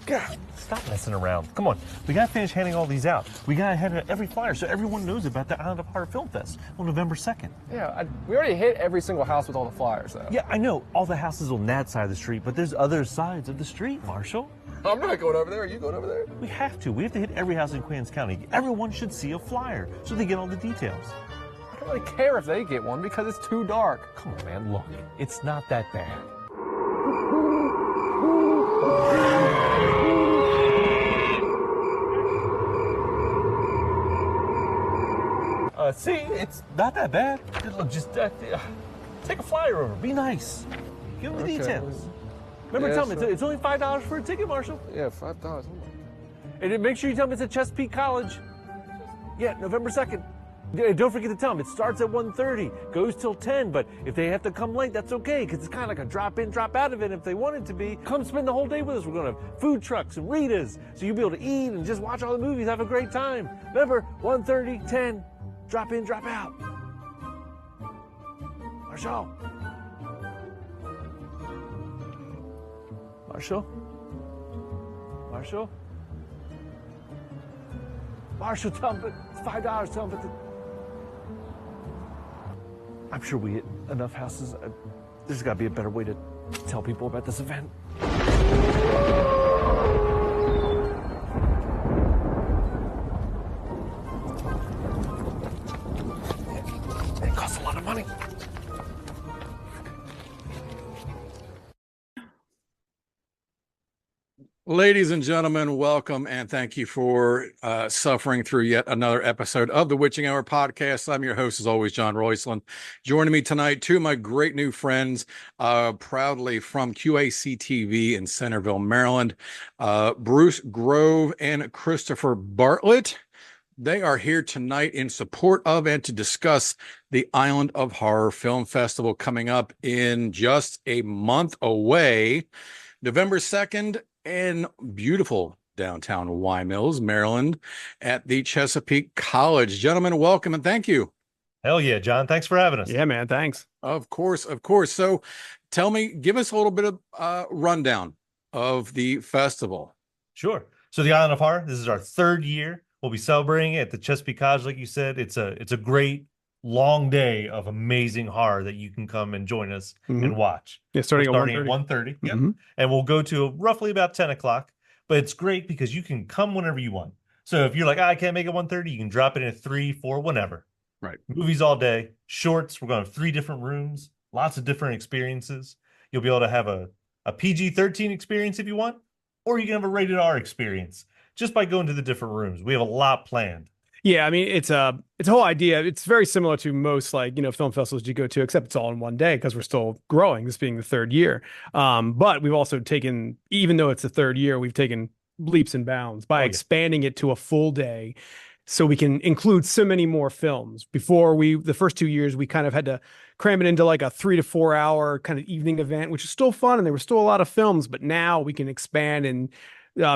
God, stop messing around. Come on, we gotta finish handing all these out. We gotta hand every flyer so everyone knows about the Island of Horror Film Fest on November 2nd. Yeah, we already hit every single house with all the flyers, though. Yeah, I know, all the houses on that side of the street, but there's other sides of the street, Marshall. I'm not going over there. Are you going over there? We have to. We have to hit every house in Queens County. Everyone should see a flyer so they get all the details. I don't really care if they get one because it's too dark. Come on, man, look, it's not that bad. See, it's not that bad. Just take a flyer over. Be nice. Give them the details. Remember, Yeah, tell me, sure. it's only $5 for a ticket, Marshall. Yeah, $5. And make sure you tell them it's at Chesapeake College. Yeah, November 2nd. And don't forget to tell them it starts at 1:30, goes till 10, but if they have to come late, that's okay, because it's kind of like a drop-in, drop-out event if they want it to be. Come spend the whole day with us. We're going to have food trucks and Ritas, so you'll be able to eat and just watch all the movies, have a great time. Remember, 1:30, 10, drop in, drop out. Marshall? Marshall? Marshall? Marshall, tell him it's $5. Tell him, I'm sure we hit enough houses. There's got to be a better way to tell people about this event. It costs a lot of money. Ladies and gentlemen, welcome and thank you for suffering through yet another episode of the Witching Hour podcast. I'm your host, as always, John Royceland. Joining me tonight, two of my great new friends, proudly from QAC TV in Centerville, Maryland, Bruce Grove and Christopher Bartlett. They are here tonight in support of and to discuss the Island of Horror Film Festival coming up in just a month away, November 2nd. In beautiful downtown Y Mills, Maryland, at the Chesapeake College. Gentlemen, welcome and thank you. Hell yeah, John. Thanks for having us. Yeah, man. Thanks. Of course, of course. So tell me, give us a little bit of rundown of the festival. Sure. So the Island of Horror, this is our third year. We'll be celebrating it at the Chesapeake College, like you said. It's a great long day of amazing horror that you can come and join us and watch. Yeah, starting at 1:30. Yep. And we'll go to roughly about 10 o'clock. But it's great because you can come whenever you want. So if you're like, I can't make it 1:30, you can drop it in at 3, 4, whenever. Right. Movies all day, shorts. We're going to have 3 different rooms, lots of different experiences. You'll be able to have a PG-13 experience if you want, or you can have a rated R experience just by going to the different rooms. We have a lot planned. Yeah, I mean, it's a whole idea. It's very similar to most film festivals you go to, except it's all in one day because we're still growing, this being the third year. But we've also taken, even though it's the third year, we've taken leaps and bounds by expanding it to a full day so we can include so many more films. Before the first 2 years, we kind of had to cram it into like a 3 to 4 hour kind of evening event, which is still fun. And there were still a lot of films, but now we can expand and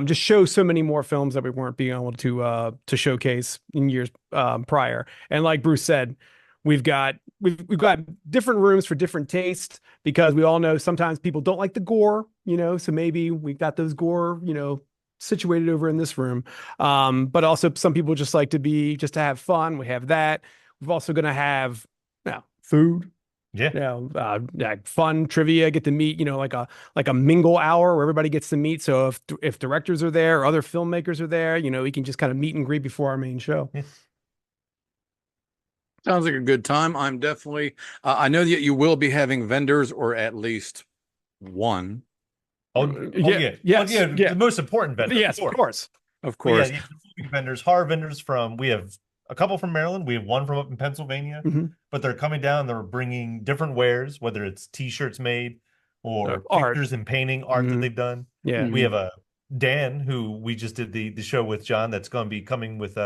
just show so many more films that we weren't being able to showcase in years prior. And like Bruce said, we've got different rooms for different tastes because we all know sometimes people don't like the gore, so maybe we've got those gore, situated over in this room. But also some people just like to have fun. We have that. We're also going to have food. Yeah. Fun trivia, get to meet, like a mingle hour where everybody gets to meet. So if directors are there or other filmmakers are there, we can just kind of meet and greet before our main show. Sounds like a good time. I'm definitely, I know that you will be having vendors, or at least one. The most important vendor. Yes, of course. Of course. Vendors, horror vendors we have a couple from Maryland. We have one from up in Pennsylvania, but they're coming down. They're bringing different wares, whether it's T-shirts made or pictures and painting art that they've done. Yeah, we have Dan, who we just did the show with, John, that's going to be coming with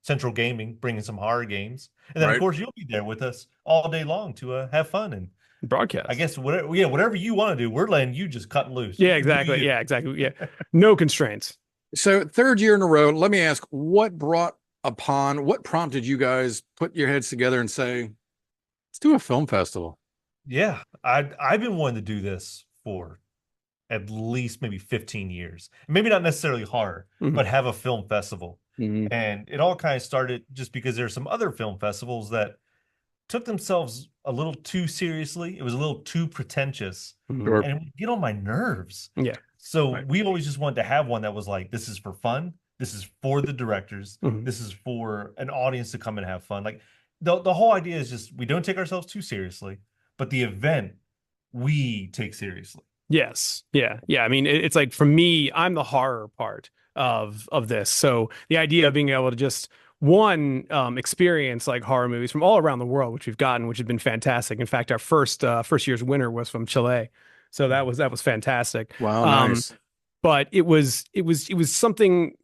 Central Gaming, bringing some horror games, and then of course you'll be there with us all day long to have fun and broadcast. I guess whatever you want to do, we're letting you just cut loose. Yeah, exactly. Yeah, exactly. Yeah, no constraints. So third year in a row. Let me ask, what prompted you guys put your heads together and say, let's do a film festival? Yeah, I've been wanting to do this for at least maybe 15 years. Maybe not necessarily horror, but have a film festival. And it all kind of started just because there's some other film festivals that took themselves a little too seriously. It was a little too pretentious, Sure. and it would get on my nerves. Yeah. So we always just wanted to have one that was like, this is for fun. This is for the directors. This is for an audience to come and have fun. Like the whole idea is just, we don't take ourselves too seriously, but the event we take seriously. Yes. Yeah. Yeah. I mean, it's like, for me, I'm the horror part of this. So the idea of being able to just experience like horror movies from all around the world, which we've gotten, which has been fantastic. In fact, our first year's winner was from Chile. So that was fantastic. Wow. Nice. But it was something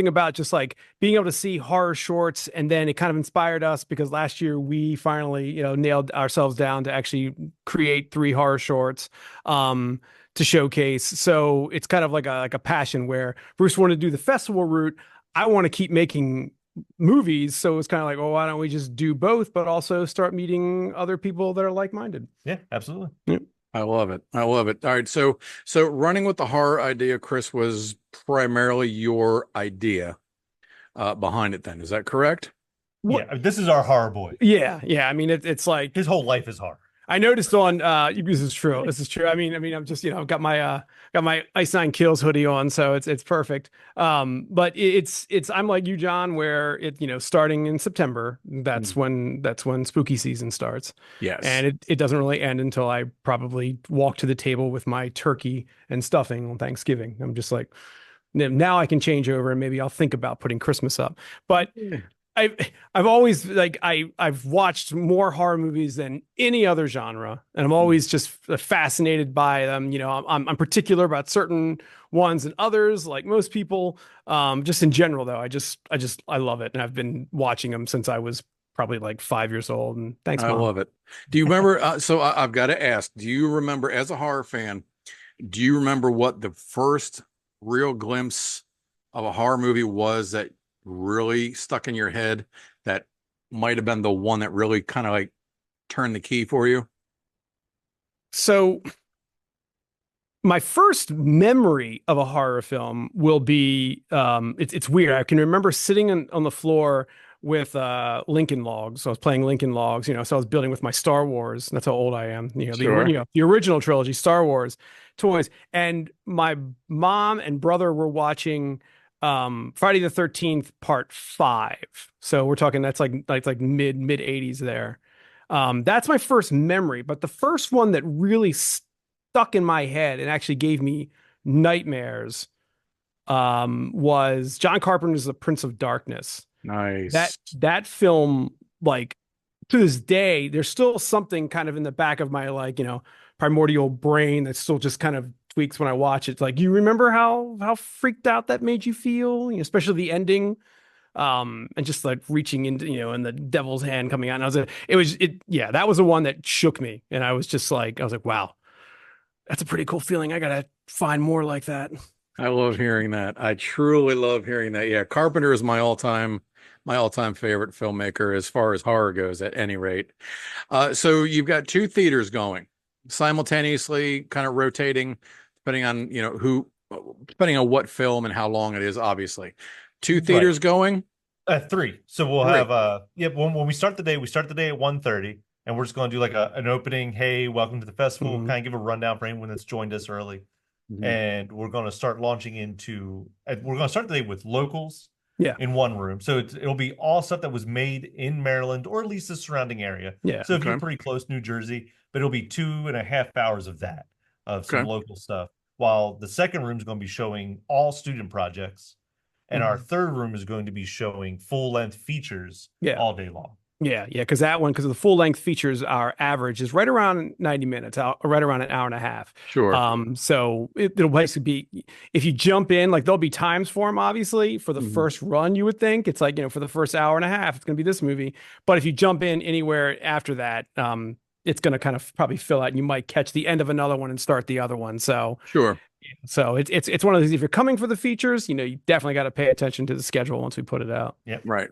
about just like being able to see horror shorts, and then it kind of inspired us because last year we finally, nailed ourselves down to actually create 3 horror shorts to showcase. So it's kind of like a passion where Bruce wanted to do the festival route. I want to keep making movies, so it's kind of like, well, why don't we just do both, but also start meeting other people that are like-minded? Yeah, absolutely. Yeah. I love it. I love it. All right. So running with the horror idea, Chris, was primarily your idea behind it then. Is that correct? Yeah, this is our horror boy. Yeah. I mean, it's like his whole life is horror. I noticed on this is true. This is true. I mean, I'm just, I've got my Ice Nine Kills hoodie on, so it's perfect. But it's I'm like you, John, where starting in September, that's when spooky season starts. Yes. And it doesn't really end until I probably walk to the table with my turkey and stuffing on Thanksgiving. I'm just like, now I can change over and maybe I'll think about putting Christmas up. But I've always I've watched more horror movies than any other genre, and I'm always just fascinated by them. I'm particular about certain ones and others, like most people. Just in general, though, I love it, and I've been watching them since I was probably like 5 years old. And thanks, Mom. I love it. Do you remember? So I've got to ask: do you remember, as a horror fan, do you remember what the first real glimpse of a horror movie was that really stuck in your head, that might have been the one that really kind of like turned the key for you? So my first memory of a horror film will be it's weird. I can remember sitting on the floor with Lincoln Logs. So I was playing Lincoln Logs, so I was building with my Star Wars. That's how old I am. The original trilogy, Star Wars toys. And my mom and brother were watching Friday the 13th Part 5. So we're talking that's like mid 80s there. That's my first memory, but the first one that really stuck in my head and actually gave me nightmares was John Carpenter's The Prince of Darkness. Nice. That film, like, to this day, there's still something kind of in the back of my primordial brain that still just kind of tweaks when I watch it. It's like, you remember how freaked out that made you feel, especially the ending, and just like reaching into, and the devil's hand coming out. And that was the one that shook me. And I was like, wow, that's a pretty cool feeling. I gotta find more like that. I love hearing that. I truly love hearing that. Yeah, Carpenter is my all-time favorite filmmaker as far as horror goes, at any rate. So you've got 2 theaters going simultaneously, kind of rotating, depending on depending on what film and how long it is. Obviously, 2 theaters going. 3. So we'll have when we start the day, at 1:30, and we're just going to do like an opening. Hey, welcome to the festival. Kind of give a rundown for anyone that's joined us early, and we're going to start launching into. We're going to start the day with locals. Yeah. In one room. So it'll be all stuff that was made in Maryland or at least the surrounding area. Yeah. So if you're pretty close, New Jersey, but it'll be 2.5 hours of that, of some local stuff. While the second room is going to be showing all student projects. And our third room is going to be showing full-length features all day long. Yeah. Because the full-length features, our average is right around 90 minutes, right around an hour and a half. Sure. So it'll basically be, if you jump in, like, there'll be times for them, obviously, for the first run. You would think it's like, for the first hour and a half, it's going to be this movie. But if you jump in anywhere after that, it's going to kind of probably fill out, and you might catch the end of another one and start the other one. So sure. So it's one of these, if you're coming for the features, you definitely got to pay attention to the schedule once we put it out. Yeah. Right.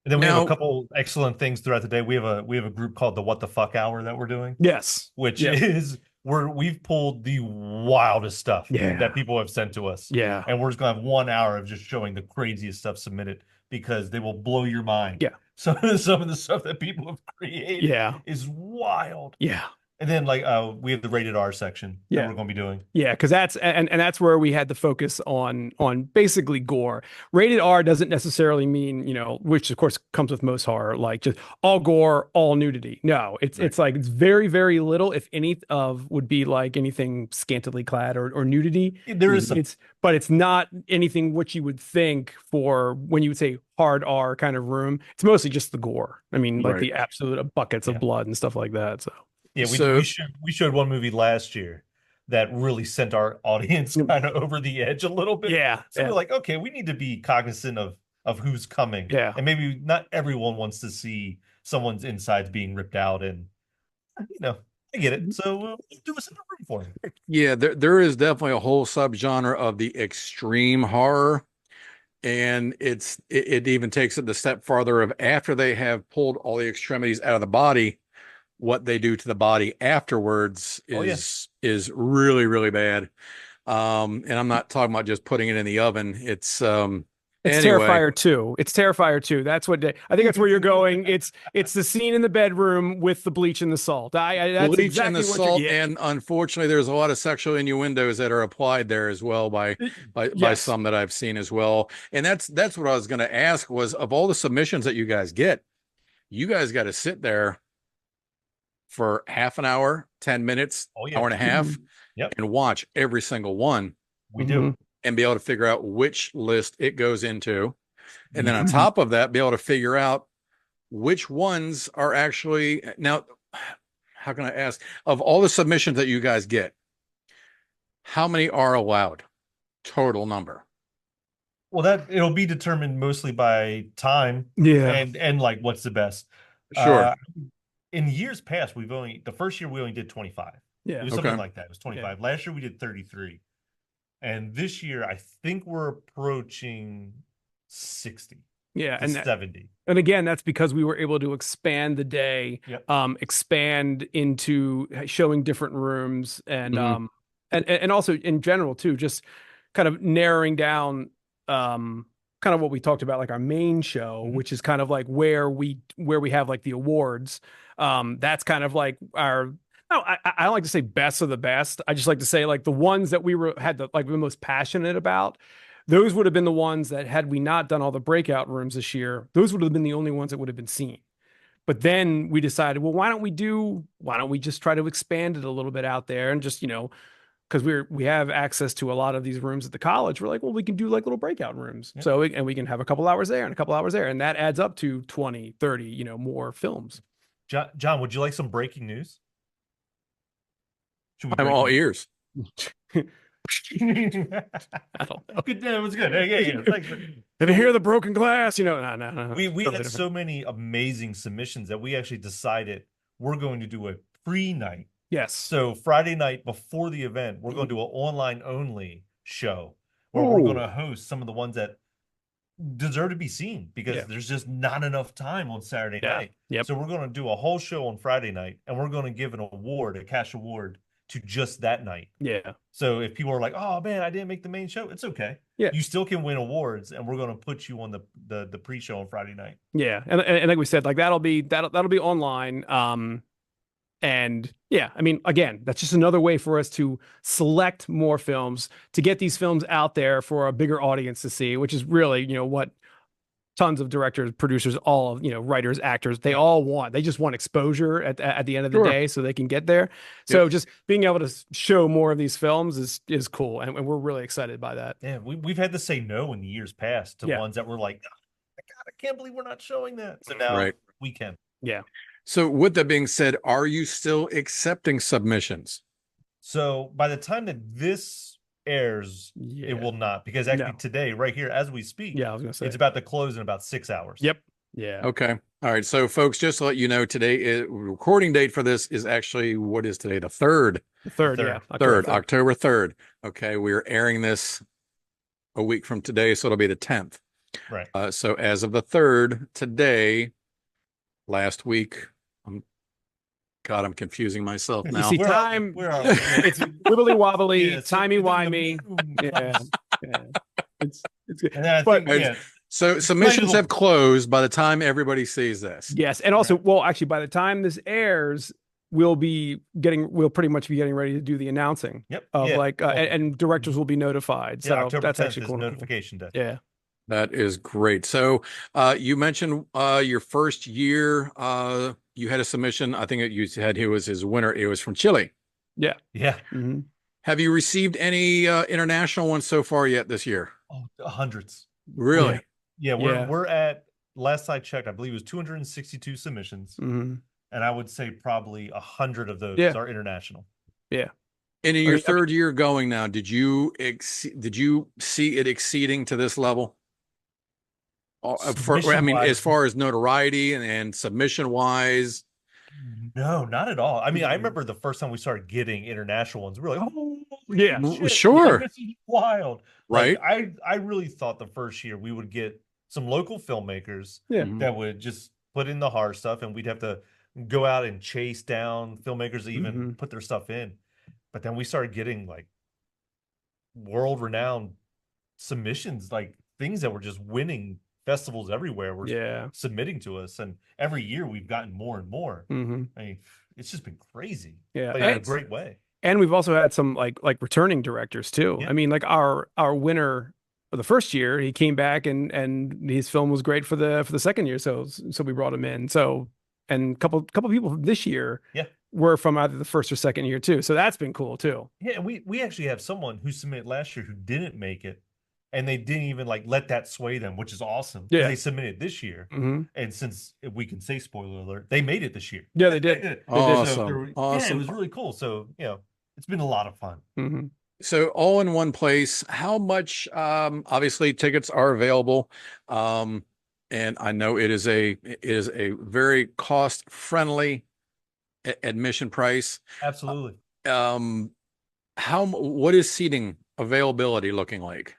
And then we have a couple excellent things throughout the day. We have a group called the What the Fuck Hour that we're doing. Yes. Which is we've pulled the wildest stuff Yeah. that people have sent to us. Yeah. And we're just gonna have 1 hour of just showing the craziest stuff submitted because they will blow your mind. Yeah. So some of the stuff that people have created Yeah. is wild. Yeah. And then we have the rated R section Yeah. that we're gonna be doing. Yeah, because that's and that's where we had the focus on basically gore. Rated R doesn't necessarily mean, which of course comes with most horror, like just all gore, all nudity. No, it's like it's very, very little, if any, would be like anything scantily clad or nudity. There is some, but it's not anything what you would think for when you would say hard R kind of room. It's mostly just the gore. I mean, like the absolute buckets of blood and stuff like that. So. Yeah, we showed one movie last year that really sent our audience kind of over the edge a little bit. Yeah. So we're like, okay, we need to be cognizant of who's coming. Yeah. And maybe not everyone wants to see someone's insides being ripped out, and I get it. So we'll do us in the room for him. Yeah, there is definitely a whole subgenre of the extreme horror. And it even takes it a step farther of after they have pulled all the extremities out of the body, what they do to the body afterwards is really, really bad. And I'm not talking about just putting it in the oven. It's anyway. Terrifier 2. It's Terrifier 2. That's what I think that's where you're going. It's the scene in the bedroom with the bleach and the salt. That's bleach exactly and the what salt, and unfortunately, there's a lot of sexual innuendos that are applied there as well by some that I've seen as well. And that's what I was going to ask was, of all the submissions that you guys get, you guys got to sit there for half an hour, 10 minutes, hour and a half, and watch every single one. We do. And be able to figure out which list it goes into. And then on top of that, be able to figure out which ones are actually, now, how can I ask, of all the submissions that you guys get, how many are allowed? Total number. Well, it'll be determined mostly by time. Yeah. And like what's the best. Sure. In years past, the first year we only did 25. Yeah. It was something like that. It was 25. Last year we did 33. And this year I think we're approaching 60. Yeah, and 70. And again, that's because we were able to expand the day, expand into showing different rooms, and and also in general too, just kind of narrowing down kind of what we talked about, like our main show, which is kind of like where we have like the awards. That's kind of like our, I don't like to say best of the best. I just like to say like the ones that we had the most passionate about. Those would have been the ones that, had we not done all the breakout rooms this year, those would have been the only ones that would have been seen. But then we decided, well, why don't we just try to expand it a little bit out there, and just, because we have access to a lot of these rooms at the college. We're like, well, we can do like little breakout rooms. Yeah. So we can have a couple hours there and a couple hours there. And that adds up to 20, 30, more films. John, would you like some breaking news? I'm all ears. I don't know. Good, it was good. Yeah. Thanks. If you hear the broken glass, no. We had so many amazing submissions that we actually decided we're going to do a pre-night. Yes. So Friday night before the event, we're going to do an online only show where we're going to host some of the ones that deserve to be seen, because there's just not enough time on Saturday night. Yep. So we're going to do a whole show on Friday night, and we're going to give an award, a cash award, to just that night. Yeah. So if people are like, "Oh man, I didn't make the main show," it's okay. Yeah. You still can win awards, and we're going to put you on the pre-show on Friday night. Yeah, and like we said, like that'll be online. And yeah, I mean, again, that's just another way for us to select more films, to get these films out there for a bigger audience to see, which is really, what tons of directors, producers, all of, writers, actors, they all want. They just want exposure at the end of the day, so they can get there. So just being able to show more of these films is cool, and we're really excited by that. Yeah, we've had to say no in the years past to ones that were like, oh, God, I can't believe we're not showing that. So now we can. Yeah. So with that being said, are you still accepting submissions? So by the time that this airs, it will not, because actually today, right here, as we speak, I was gonna say it's about to close in about 6 hours. Yep. Yeah. Okay. All right. So folks, just to let you know, today recording date for this is actually, what is today? The 3rd. The 3rd. Yeah. October 3rd. Okay. We're airing this a week from today, so it'll be the 10th. Right. So as of the 3rd, today, last week, I'm God, I'm confusing myself You now. see, Where are- time. where are we? It's wibbly wobbly, Yeah, so timey it's in the wimey. boom. Yeah, yeah. It's good. And then I But- think, yeah, So submissions little- have closed by the time everybody sees this. Yes, and also, Right. well, actually, by the time this airs, we'll pretty much be getting ready to do the announcing yep, of yeah. like, and directors will be notified. Yeah, So October that's 10th actually is cool. notification day. Yeah. That is great. So you mentioned your first year, you had a submission. I think you said he was his winner. It was from Chile. Yeah. Mhm. Have you received any international ones so far yet this year? Oh, hundreds. Really? Yeah, Yeah. we're at, last I checked, I believe it was 262 submissions. Mhm. And I would say probably 100 of those Yeah. are international. And in I your mean- third year going now, did you see it exceeding to this level? I mean, as Submission-wise, far as notoriety and submission wise. no, not at all. I mean, I Mhm. remember the first time we started getting international ones, we were like, oh, Yeah. Sure. this is wild. Right. Like, I really thought the first year we would get some local filmmakers Yeah. Mhm. that would just put in the hard stuff, and we'd have to go out and chase down filmmakers that even Mhm. put their stuff in. But then we started getting like world renowned submissions, like things that were just winning festivals everywhere were Yeah. submitting to us. And every year we've gotten more and more. hmm I mean, it's just been crazy, Yeah. but in a And- great way. And we've also had some like returning directors too. Yeah. I mean, like our winner for the first year, he came back and his film was great for the second year. So we brought him in. So and a couple people from this year Yeah. were from either the first or second year too. So that's been cool too. Yeah, and we actually have someone who submitted last year who didn't make it, and they didn't even like let that sway them, which is awesome. 'Cause Yeah. they submitted this year, hmm and since we can say spoiler alert, they made it this year. Yeah, they did. They did. Awesome. So yeah, it Awesome. was really cool. So it's been a lot of fun. hmm So all in one place. How much? Obviously, tickets are available, and I know it is a very cost friendly admission price. Absolutely. What is seating availability looking like?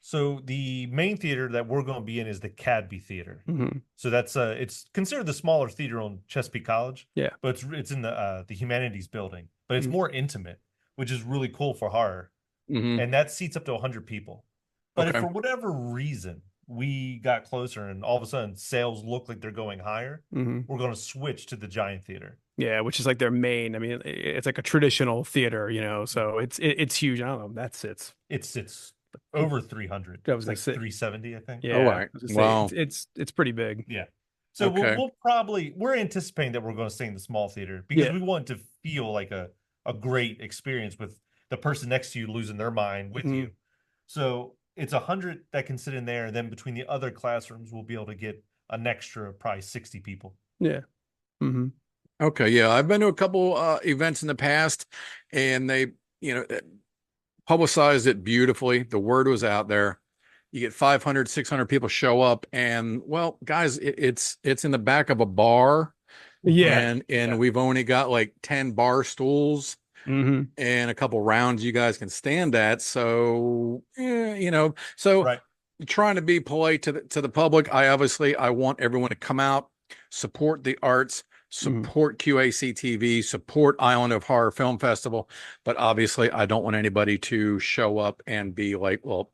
So the main theater that we're going to be in is the Cadby Theater. hmm So that's it's considered the smaller theater on Chesapeake College. Yeah. But it's in the Humanities building, but it's Mhm. more intimate, which is really cool for horror. Mhm. And that seats up to 100 people. But Okay. if for whatever reason we got closer and all of a sudden sales look like they're going higher, hmm we're going to switch to the Giant Theater. Yeah, which is like their main. I mean, it's like a traditional theater, so it's huge. I don't know. It's It's over 300. I was It's gonna like say- 370, I think. yeah. Oh, I right. was gonna say, Wow. it's pretty big. Yeah. So Okay. we're anticipating that we're going to stay in the small theater because Yeah. we want to feel like a great experience with the person next to you losing their mind with Mhm. you. So it's 100 that can sit in there, and then between the other classrooms, we'll be able to get an extra probably 60 people. Yeah. hmm Okay, yeah, I've been to a couple events in the past, and they, publicized it beautifully. The word was out there. You get 500, 600 people show up, and well, guys, it's in the back of a bar, Yeah. and Yeah. we've only got like 10 bar stools hmm and a couple rounds you guys can stand at. So, so Right. trying to be polite to the public. I want everyone to come out, support the arts, support QAC TV, support Island of Horror Film Festival. But obviously, I don't want anybody to show up and be like, well,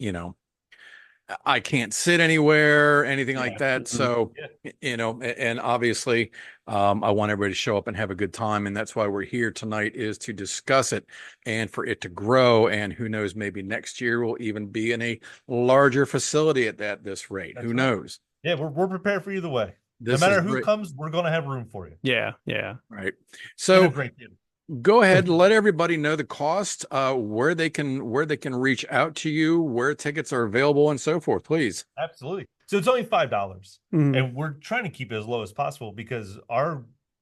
I can't sit anywhere, anything like that. So, and obviously, I want everybody to show up and have a good time. And that's why we're here tonight, is to discuss it and for it to grow. And who knows, maybe next year we'll even be in a larger facility at this rate. That's Who right. knows? Yeah, we're prepared for either way. This no matter is who great. comes, we're going to have room for you. Yeah. Yeah. Right. In a So great theater. go ahead, let everybody know the cost, where they can reach out to you, where tickets are available, and so forth, please. Absolutely. So it's only $5. Mhm. And we're trying to keep it as low as possible because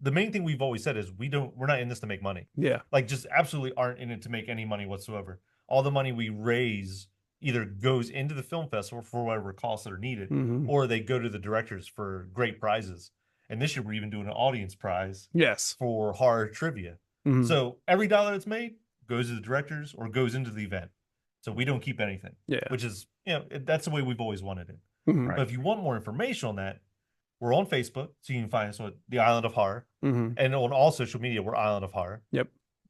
the main thing we've always said is we're not in this to make money. Yeah. Like, just absolutely aren't in it to make any money whatsoever. All the money we raise either goes into the film festival for whatever costs that are needed, Mhm. or they go to the directors for great prizes. And this year we're even doing an audience prize Yes. for horror trivia. Mhm. So every dollar that's made goes to the directors or goes into the event. So we don't keep anything, Yeah. which is, that's the way we've always wanted it. Mhm. But if you want more information on that, We're on Facebook, so you can find us on the Island of Horror, Mm-hmm. and on all social media, we're Island of Horror. Yep.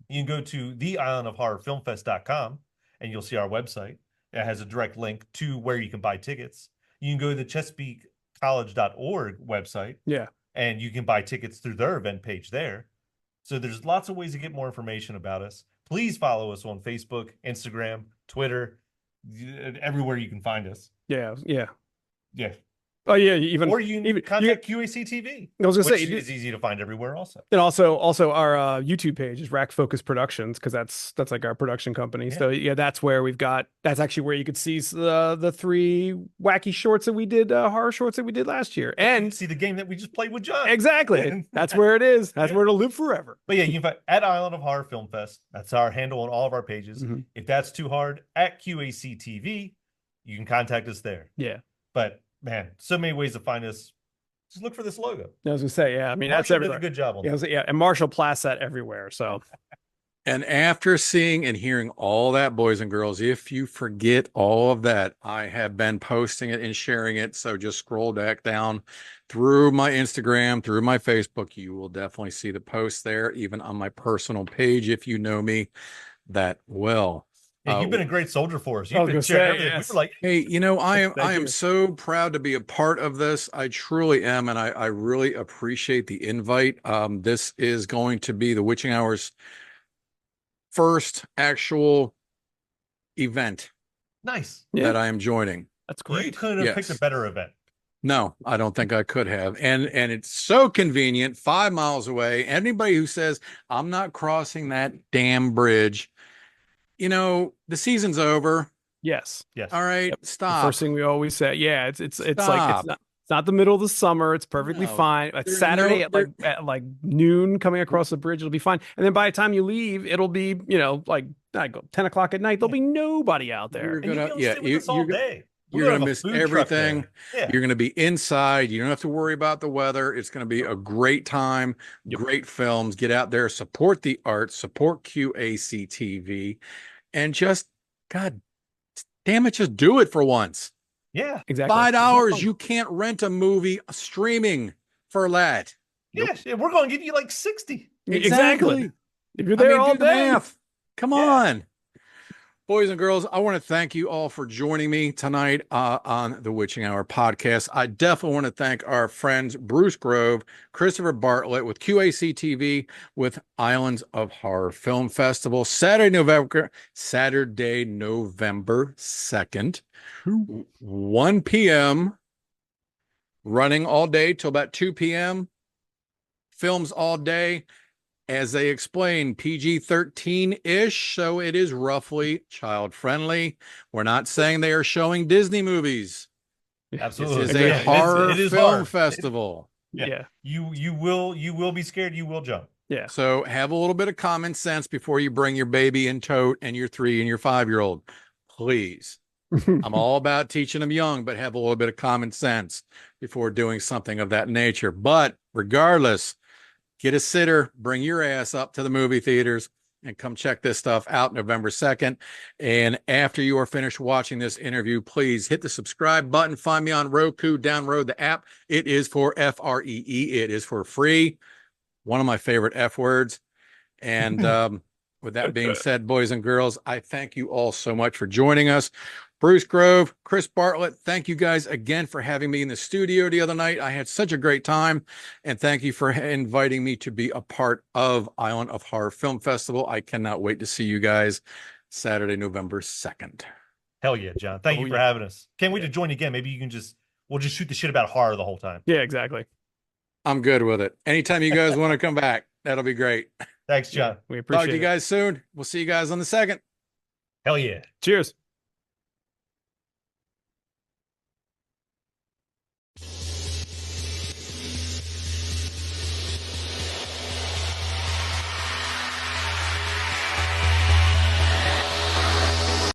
You can go to theislandofhorrorfilmfest.com, and you'll see our website. It has a direct link to where you can buy tickets. You can go to the ChesapeakeCollege.org website, Yeah. and you can buy tickets through their event page there. So there's lots of ways to get more information about us. Please follow us on Facebook, Instagram, Twitter, everywhere you can find us. Yeah. Yeah. Yeah. Oh yeah. Even Or you can contact QAC TV, I was gonna which say, is easy to find everywhere also. and also our YouTube page is Rack Focus Productions, because that's like our production company. Yeah. So yeah, that's actually where you could see the 3 wacky shorts that we did, horror shorts that we did last year. And See the game that we just played with John. exactly, that's where it is. That's Yeah. where it'll live forever. But yeah, you can find at Island of Horror Film Fest. That's our handle on all of our pages. Mhm. If that's too hard, at QAC TV, you can contact us there. Yeah. But man, so many ways to find us. Just look for this logo. I was gonna say, yeah. I mean, Marshall that's did everywhere. a good job on Yeah, that. yeah, and Marshall plasts that everywhere. So And after seeing and hearing all that, boys and girls, if you forget all of that, I have been posting it and sharing it. So just scroll back down through my Instagram, through my Facebook. You will definitely see the post there, even on my personal page, if you know me that well. Yeah, you've been a great soldier for us. I was You've been gonna sharing say, everything. yes. We were like, Hey, I Thank am you. so proud to be a part of this. I truly am, and I really appreciate the invite. This is going to be the Witching Hour's first actual event nice. Yeah. that I am joining. that's You great. couldn't have picked a Yes. better event. No, I don't think I could have. And it's so convenient, 5 miles away. Anybody who says I'm not crossing that damn bridge, the season's over. Yes. Yes. All right, Yep. The stop. first thing we always say, yeah, it's like Stop. it's not the middle of the summer. It's perfectly No. fine. It's There's Saturday no- at like noon coming across the bridge. It'll be fine. And then by the time you leave, it'll be like I go 10 o'clock at night. There'll be nobody out there. You're And you'll gonna, be able to yeah, sit with us all you're day. We're gonna have a miss food truck everything. there. Yeah. You're going to be inside. You don't have to worry about the weather. It's going to be a great time, great films. Get out there, support the arts, support QAC TV, and just, God damn it, just do it for once. Yeah. Exactly. $5, you can't rent a movie streaming for that. Yeah. Yeah. We're going to give you like 60. Exactly. If you're I there mean, all do the day. math. Come on. Boys and girls, I want to thank you all for joining me tonight on the Witching Hour podcast. I definitely want to thank our friends Bruce Grove, Christopher Bartlett with QAC TV, with Islands of Horror Film Festival, Saturday, November 2nd, 1 p.m., running all day till about 2 p.m., films all day. As they explain, PG-13-ish, so it is roughly child-friendly. We're not saying they are showing Disney movies. Absolutely. This is Yeah, a horror it is film horror. festival. Yeah. You will be scared. You will jump. Yeah. So have a little bit of common sense before you bring your baby in tote and your 3 and your 5-year-old. Please. I'm all about teaching them young, but have a little bit of common sense before doing something of that nature. But regardless, get a sitter, bring your ass up to the movie theaters, and come check this stuff out November 2nd. And after you are finished watching this interview, please hit the subscribe button. Find me on Roku, download the app. It is for FREE. It is for free. One of my favorite F words. And with that being said, boys and girls, I thank you all so much for joining us. Bruce Grove, Chris Bartlett, thank you guys again for having me in the studio the other night. I had such a great time, and thank you for inviting me to be a part of Island of Horror Film Festival. I cannot wait to see you guys Saturday, November 2nd. Hell yeah, John. Thank you for having us. Can't wait to join you again. Maybe we'll just shoot the shit about horror the whole time. Yeah, exactly. I'm good with it. Anytime you guys want to come back, that'll be great. Thanks, John. We Talk appreciate to you it. guys soon. We'll see you guys on the 2nd. Hell yeah. Cheers.